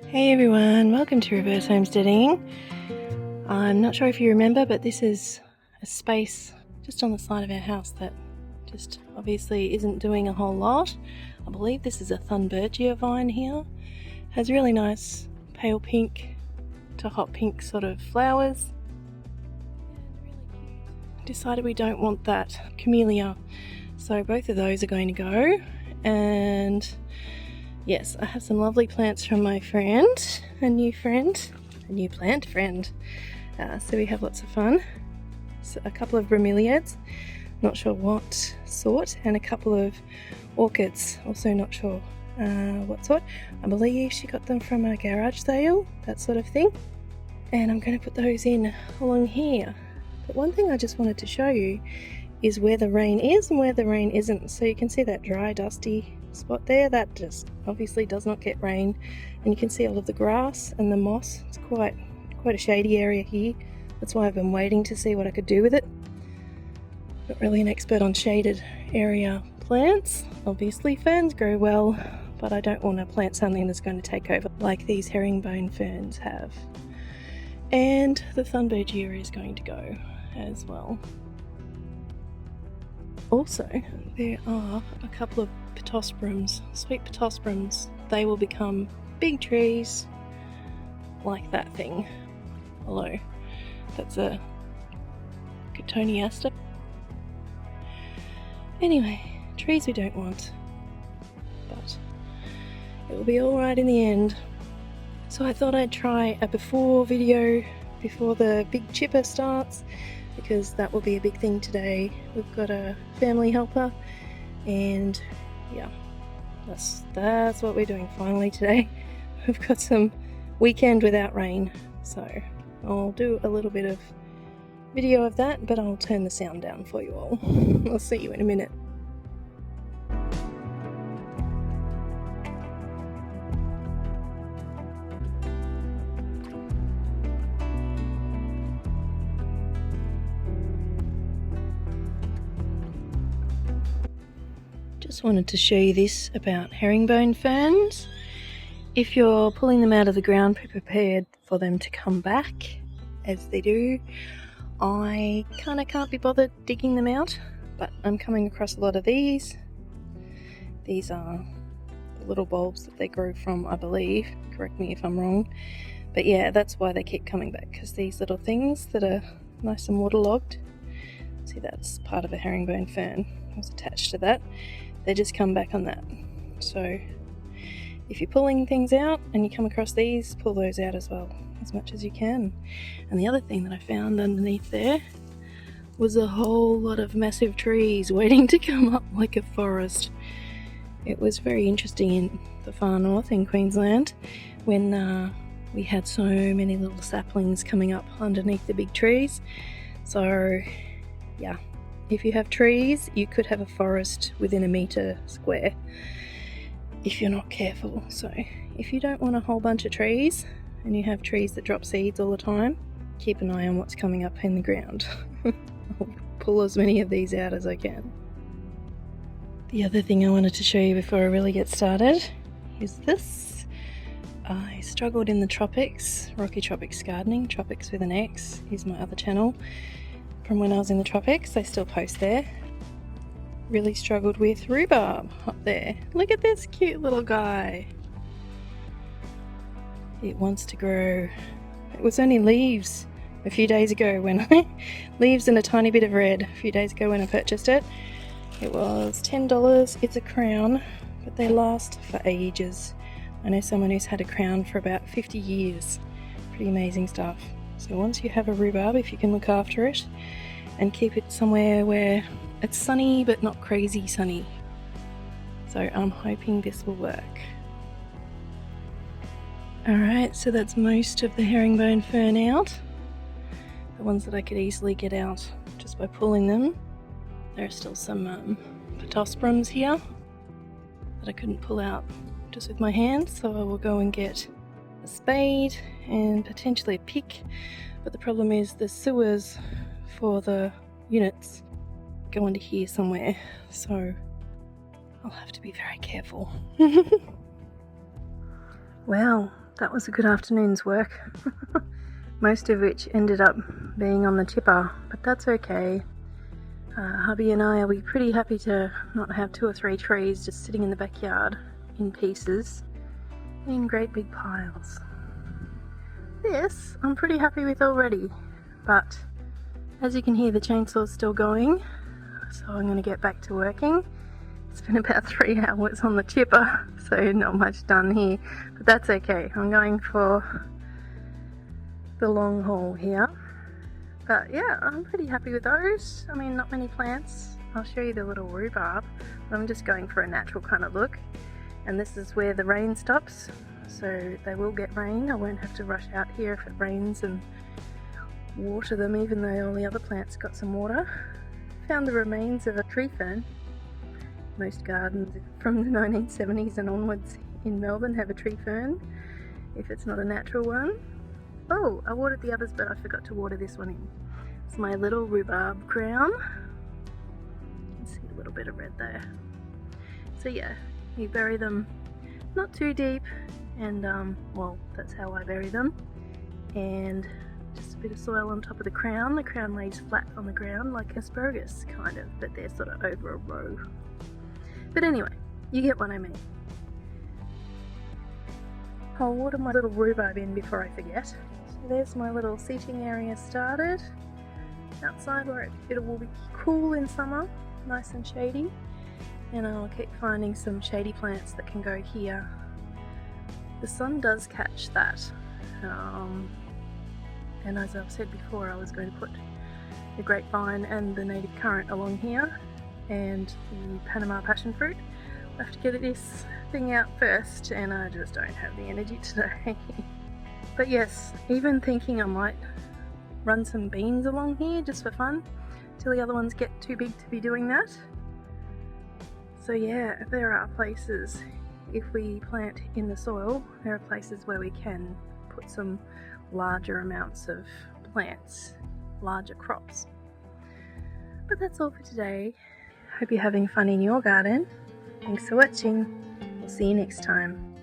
Hey everyone, welcome to Reverse Homesteading. I'm not sure if you remember, but this is a space just on the side of our house that just obviously isn't doing a whole lot. I believe this is a thunderstorm vine here. Has really nice pale pink to hot pink sort of flowers. Decided we don't want that camellia, so both of those are going to go. And yes, I have some lovely plants from my friend, a new plant friend. So we have lots of fun. So a couple of bromeliads, not sure what sort, and a couple of orchids, also not sure what sort. I believe she got them from a garage sale, that sort of thing. And I'm going to put those in along here. But one thing I just wanted to show you is where the rain is and where the rain isn't. So you can see that dry, dusty spot there, that just obviously does not get rain. And you can see all of the grass and the moss. It's quite a shady area here. That's why I've been waiting to see what I could do with it. Not really an expert on shaded area plants. Obviously ferns grow well, but I don't want to plant something that's going to take over like these herringbone ferns have. And the thunderstorm is going to go as well. Also, there are a couple of pittosporums, sweet pittosporums. They will become big trees like that thing. Hello, that's a cotoneaster. Anyway, trees we don't want, but it will be alright in the end. So I thought I'd try a before video before the big chipper starts, because that will be a big thing today. We've got a family helper, and yeah, that's what we're doing finally today. We've got some weekend without rain, so I'll do a little bit of video of that, but I'll turn the sound down for you all. I'll see you in a minute. Just wanted to show you this about herringbone ferns. If you're pulling them out of the ground, be prepared for them to come back as they do. I kind of can't be bothered digging them out, but I'm coming across a lot of these. These are the little bulbs that they grow from, I believe. Correct me if I'm wrong. But yeah, that's why they keep coming back, because these little things that are nice and waterlogged, see, that's part of a herringbone fern. I was attached to that. They just come back on that. So if you're pulling things out and you come across these, pull those out as well, as much as you can. And the other thing that I found underneath there was a whole lot of massive trees waiting to come up like a forest. It was very interesting in the far north in Queensland when we had so many little saplings coming up underneath the big trees. So yeah, if you have trees, you could have a forest within a metre square if you're not careful. So if you don't want a whole bunch of trees and you have trees that drop seeds all the time, keep an eye on what's coming up in the ground. I'll pull as many of these out as I can. The other thing I wanted to show you before I really get started is this. I struggled in the tropics, Rocky Tropics Gardening. Tropics with an X is my other channel. From when I was in the tropics, I still post there. Really struggled with rhubarb up there. Look at this cute little guy. It wants to grow. It was only leaves a few days ago when leaves and a tiny bit of red a few days ago when I purchased it. It was $10. It's a crown, but they last for ages. I know someone who's had a crown for about 50 years. Pretty amazing stuff. So once you have a rhubarb, if you can look after it and keep it somewhere where it's sunny but not crazy sunny. So I'm hoping this will work. Alright, so that's most of the herringbone fern out. The ones that I could easily get out just by pulling them. There are still some pittosporums here that I couldn't pull out just with my hands, so I will go and get a spade and potentially a pick. But the problem is the sewers for the units go under here somewhere, so I'll have to be very careful. Wow, That was a good afternoon's work. Most of which ended up being on the chipper, but that's okay. Hubby and I will be pretty happy to not have 2 or 3 trees just sitting in the backyard in pieces, in great big piles. This I'm pretty happy with already, but as you can hear, the chainsaw's still going, so I'm going to get back to working. It's been about 3 hours on the chipper, so not much done here, but that's okay. I'm going for the long haul here. But yeah, I'm pretty happy with those. I mean, not many plants. I'll show you the little rhubarb. I'm just going for a natural kind of look. And this is where the rain stops, so they will get rain. I won't have to rush out here if it rains and water them, even though all the other plants got some water. Found the remains of a tree fern. Most gardens from the 1970s and onwards in Melbourne have a tree fern, if it's not a natural one. Oh, I watered the others, but I forgot to water this one in. It's my little rhubarb crown. You can see a little bit of red there. So yeah, you bury them not too deep, and well, that's how I bury them. And just a bit of soil on top of the crown. The crown lays flat on the ground like asparagus, kind of, but they're sort of over a row. But anyway, you get what I mean. I'll water my little rhubarb in before I forget. So there's my little seating area started outside where it will be cool in summer, nice and shady. And I'll keep finding some shady plants that can go here. The sun does catch that. And as I've said before, I was going to put the grapevine and the native currant along here, and the Panama passion fruit. I have to get this thing out first, and I just don't have the energy today. But yes, even thinking I might run some beans along here just for fun, till the other ones get too big to be doing that. So yeah, there are places, if we plant in the soil, there are places where we can put some larger amounts of plants, larger crops. But that's all for today. Hope you're having fun in your garden. Thanks for watching. We'll see you next time.